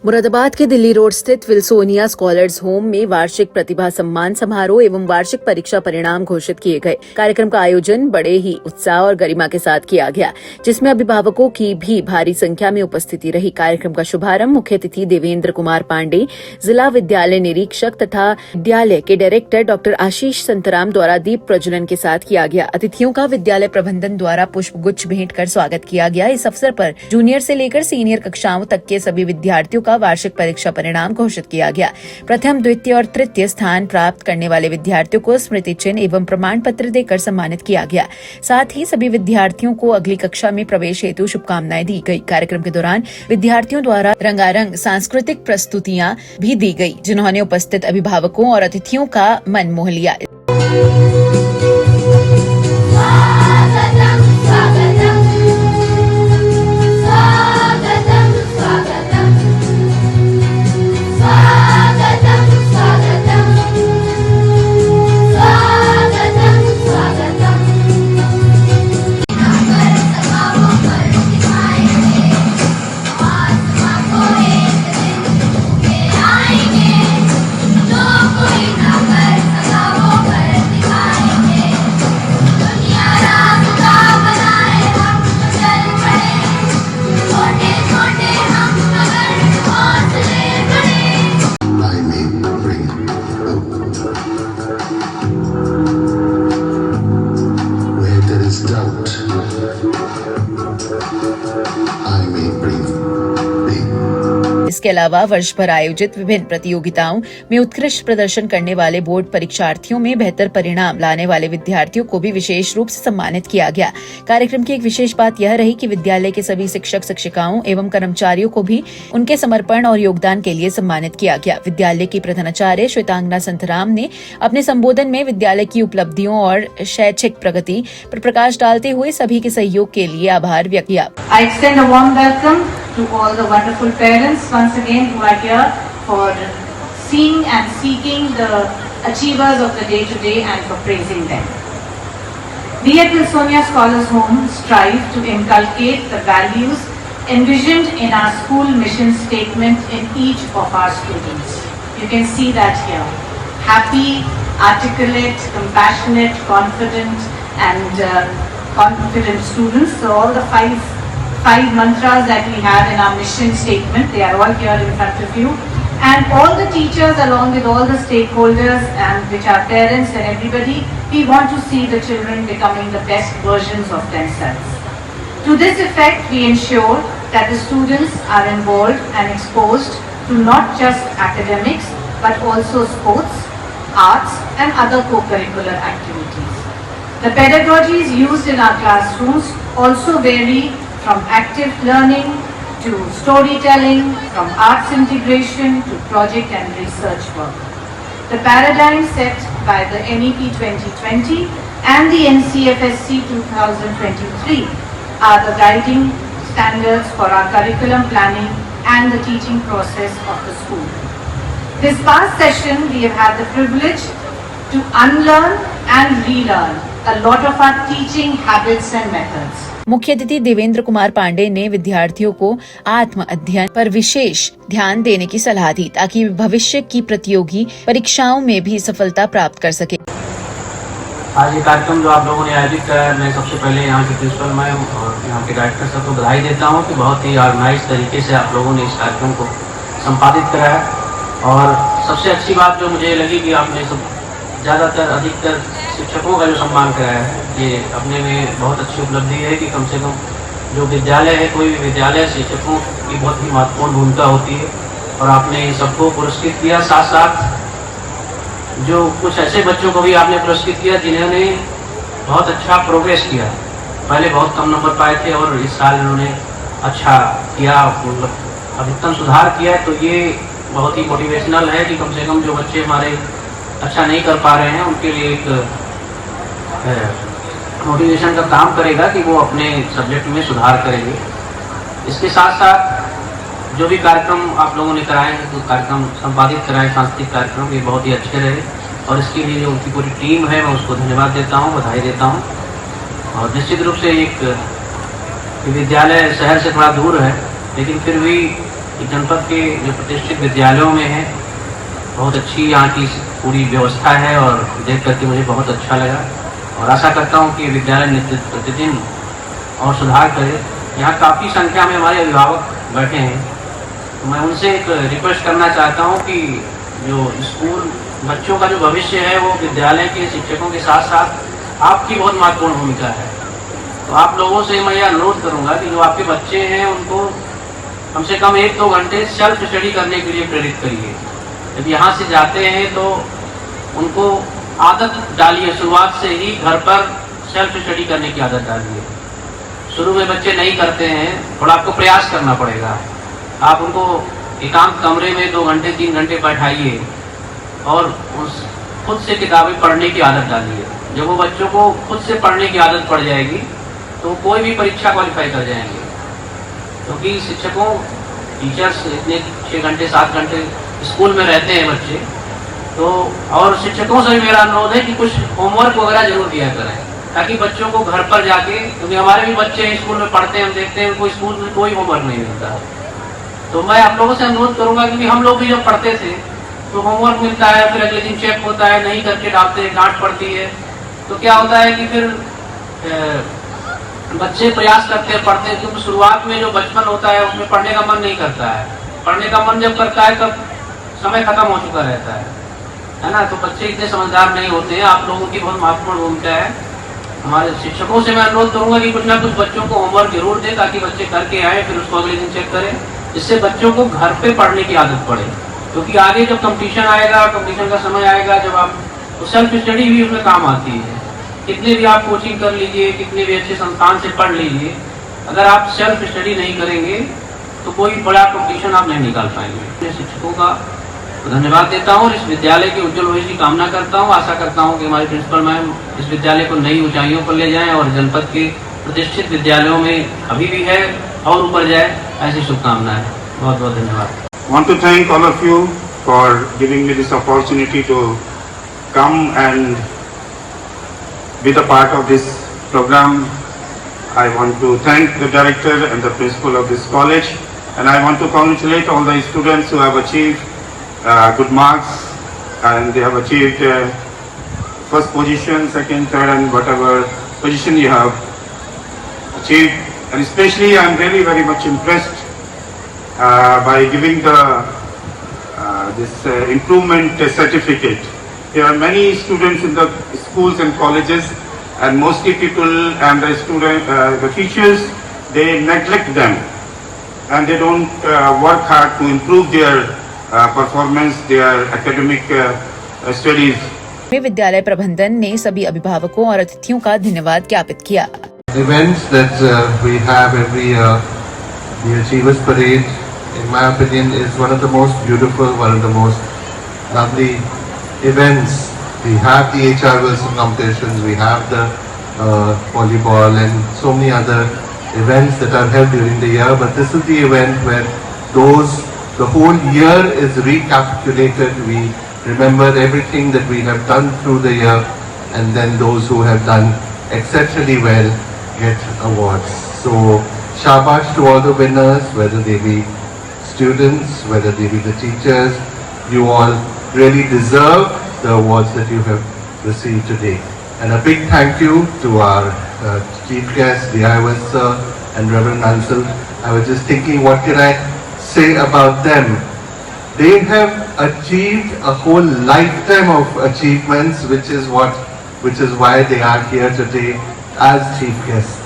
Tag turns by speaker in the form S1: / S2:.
S1: मुरादाबाद के दिल्ली रोड स्थित Wilsonia scholars home में वार्षिक प्रतिभा सम्मान समारोह एवं वार्षिक परीक्षा परिणाम घोषित किए गए। कार्यक्रम का आयोजन बड़े ही उत्साह और गरिमा के साथ किया गया, जिसमें अभिभावकों की भी भारी संख्या में उपस्थिति रही। कार्यक्रम का शुभारंभ मुख्य अतिथि देवेंद्र कुमार पांडे, जिला विद्यालय निरीक्षक तथा विद्यालय के डायरेक्टर डॉक्टर आशीष संतराम द्वारा दीप प्रज्वलन के साथ किया गया। अतिथियों का विद्यालय प्रबंधन द्वारा पुष्प गुच्छ भेंट कर स्वागत किया गया। इस अवसर पर जूनियर से लेकर सीनियर कक्षाओं तक के सभी विद्यार्थियों का वार्षिक परीक्षा परिणाम घोषित किया गया। प्रथम, द्वितीय और तृतीय स्थान प्राप्त करने वाले विद्यार्थियों को स्मृति चिन्ह एवं प्रमाण पत्र देकर सम्मानित किया गया। साथ ही सभी विद्यार्थियों को अगली कक्षा में प्रवेश हेतु शुभकामनाएं दी गई। कार्यक्रम के दौरान विद्यार्थियों द्वारा रंगारंग सांस्कृतिक प्रस्तुतियां भी दी गई, जिन्होंने उपस्थित अभिभावकों और अतिथियों का मन मोह लिया। इसके अलावा वर्ष भर आयोजित विभिन्न प्रतियोगिताओं में उत्कृष्ट प्रदर्शन करने वाले बोर्ड परीक्षार्थियों में बेहतर परिणाम लाने वाले विद्यार्थियों को भी विशेष रूप से सम्मानित किया गया। कार्यक्रम की एक विशेष बात यह रही कि विद्यालय के सभी शिक्षक शिक्षिकाओं एवं कर्मचारियों को भी उनके समर्पण और योगदान के लिए सम्मानित किया गया। विद्यालय की प्रधानाचार्य श्वेतांगना संतराम ने अपने संबोधन में विद्यालय की उपलब्धियों और शैक्षिक प्रगति पर प्रकाश डालते हुए सभी के सहयोग के लिए आभार व्यक्त किया।
S2: To all the wonderful parents once again who are here for seeing and seeking the achievers of the day-to-day and for praising them. We at Wilsonia Scholars Home strive to inculcate the values envisioned in our school mission statement in each of our students. You can see that here. Happy, articulate, compassionate, confident and confident students. So all the five mantras that we have in our mission statement, they are all here in front of you, and all the teachers along with all the stakeholders and which are parents and everybody, we want to see the children becoming the best versions of themselves. To this effect, we ensure that the students are involved and exposed to not just academics but also sports, arts and other co-curricular activities. The pedagogies used in our classrooms also vary from active learning to storytelling, from arts integration to project and research work. The paradigm set by the NEP 2020 and the NCFSC 2023 are the guiding standards for our curriculum planning and the teaching process of the school. This past session, we have had the privilege to unlearn and relearn a lot of our teaching habits and methods.
S1: मुख्य अतिथि देवेंद्र कुमार पांडे ने विद्यार्थियों को आत्म अध्ययन पर विशेष ध्यान देने की सलाह दी, ताकि भविष्य की प्रतियोगी परीक्षाओं में भी सफलता प्राप्त कर सके।
S3: आज ये कार्यक्रम जो आप लोगों ने आयोजित किया है, मैं सबसे पहले यहाँ के प्रिंसिपल मैम और यहाँ के डायरेक्टर सबको बधाई देता हूँ कि बहुत ही ऑर्गेनाइज तरीके से आप लोगों ने इस कार्यक्रम को संपादित करा है। और सबसे अच्छी बात जो मुझे लगी कि आपने सब ज़्यादातर अधिकतर शिक्षकों का जो सम्मान कराया है, ये अपने में बहुत अच्छी उपलब्धि है कि कम से कम जो विद्यालय है, कोई भी विद्यालय, शिक्षकों की बहुत ही महत्वपूर्ण भूमिका होती है और आपने सबको पुरस्कृत किया। साथ साथ जो कुछ ऐसे बच्चों को भी आपने पुरस्कृत किया जिन्होंने बहुत अच्छा प्रोग्रेस किया, पहले बहुत कम नंबर पाए थे और इस साल इन्होंने अच्छा किया, मतलब अधिकतम सुधार किया। तो ये बहुत ही मोटिवेशनल है कि कम से कम जो बच्चे हमारे अच्छा नहीं कर पा रहे हैं उनके लिए एक मोटिवेशन का काम करेगा कि वो अपने सब्जेक्ट में सुधार करेंगे। इसके साथ साथ जो भी कार्यक्रम आप लोगों ने कराए हैं, तो कार्यक्रम संपादित कराए, सांस्कृतिक कार्यक्रम, ये बहुत ही अच्छे रहे और इसके लिए जो उनकी पूरी टीम है मैं उसको धन्यवाद देता हूँ, बधाई देता हूँ। और निश्चित रूप से एक विद्यालय शहर से थोड़ा दूर है, लेकिन फिर भी कि जनपद के जो प्रतिष्ठित विद्यालयों में है बहुत अच्छी यहाँ की पूरी व्यवस्था है और देख करके मुझे बहुत अच्छा लगा और आशा करता हूँ कि विद्यालय नित्य प्रतिदिन और सुधार करे। यहाँ काफ़ी संख्या में हमारे अभिभावक बैठे हैं, तो मैं उनसे एक रिक्वेस्ट करना चाहता हूँ कि जो स्कूल बच्चों का जो भविष्य है वो विद्यालय के शिक्षकों के साथ साथ आपकी बहुत महत्वपूर्ण भूमिका है। तो आप लोगों से मैं यह अनुरोध करूँगा कि जो आपके बच्चे हैं उनको कम से कम 1-2 घंटे सेल्फ स्टडी करने के लिए प्रेरित करिए। जब यहाँ से जाते हैं तो उनको आदत डालिए, शुरुआत से ही घर पर सेल्फ स्टडी करने की आदत डालिए। शुरू में बच्चे नहीं करते हैं, थोड़ा आपको प्रयास करना पड़ेगा। आप उनको एकांत कमरे में 2 घंटे 3 घंटे बैठाइए और उस खुद से किताबें पढ़ने की आदत डालिए। जब वो बच्चों को खुद से पढ़ने की आदत पड़ जाएगी तो कोई भी परीक्षा क्वालिफाई कर जाएंगे, क्योंकि शिक्षकों टीचर्स इतने 6 घंटे 7 घंटे स्कूल में रहते हैं बच्चे, तो और शिक्षकों से भी मेरा अनुरोध है कि कुछ होमवर्क वगैरह जरूर दिया करें ताकि बच्चों को घर पर जाके, क्योंकि हमारे भी बच्चे स्कूल में पढ़ते हैं, हम देखते हैं उनको स्कूल में कोई होमवर्क नहीं मिलता। तो मैं आप लोगों से अनुरोध करूंगा, क्योंकि हम लोग भी जब पढ़ते थे तो होमवर्क मिलता है, फिर अगले दिन चेक होता है, नहीं करके डालते हैं, डांट पड़ती है, तो क्या होता है कि फिर बच्चे प्रयास करते हैं, पढ़ते हैं, क्योंकि शुरुआत में जो बचपन होता है उसमें पढ़ने का मन नहीं करता है। पढ़ने का मन जब करता है तब समय खत्म हो चुका रहता है ना। तो बच्चे इतने समझदार नहीं होते हैं। आप लोगों की बहुत महत्वपूर्ण भूमिका है। हमारे शिक्षकों से मैं अनुरोध करूंगा कि कुछ ना कुछ बच्चों को होमवर्क जरूर दें ताकि बच्चे करके आए, फिर उसको अगले दिन चेक करें, जिससे बच्चों को घर पे पढ़ने की आदत पड़े। क्योंकि आगे जब कंपटीशन आएगा, कंपटीशन का समय आएगा, जब आप तो सेल्फ स्टडी भी उसमें काम आती है। कितने भी आप कोचिंग कर लीजिए, कितने भी अच्छे संस्थान से पढ़ लीजिए, अगर आप सेल्फ स्टडी नहीं करेंगे तो कोई बड़ा कंपटीशन आप नहीं निकाल पाएंगे। मैं शिक्षकों का धन्यवाद देता हूँ और इस विद्यालय के उज्जवल भविष्य की कामना करता हूँ। आशा करता हूँ कि हमारे प्रिंसिपल मैम इस विद्यालय को नई ऊंचाइयों पर ले जाएं और जनपद के प्रतिष्ठित विद्यालयों में अभी भी है और ऊपर जाए, ऐसी शुभकामनाएं। बहुत बहुत धन्यवाद।
S4: Want to thank all of you for giving me this opportunity to come and be the part of this program. I want to thank the director and the principal of this college, and I want to congratulate all the students who have achieved good marks, and they have achieved first position, second, third, and whatever position you have achieved. And especially I am really very much impressed by giving the this improvement certificate. There are many students in the schools and colleges, and mostly people and the teachers, they neglect them and they don't work hard to improve their performance, their academic studies.
S1: में विद्यालय प्रबंधन ने सभी अभिभावकों और अतिथियों का धन्यवाद ज्ञापित किया।
S5: Events that we have every year, the Achievers Parade, in my opinion, is one of the most beautiful, one of the most lovely events. We have the HR Wilson competitions, we have the volleyball and so many other events that are held during the year, but this is the event where the whole year is recapitulated. We remember everything that we have done through the year, and then those who have done exceptionally well get awards. So shabash to all the winners, whether they be students, whether they be the teachers. You all really deserve the awards that you have received today. And a big thank you to our chief guest, D.I.W.S. sir and Reverend Ansel. I was just thinking, what can I say about them? They have achieved a whole lifetime of achievements, which is why they are here today as chief guests.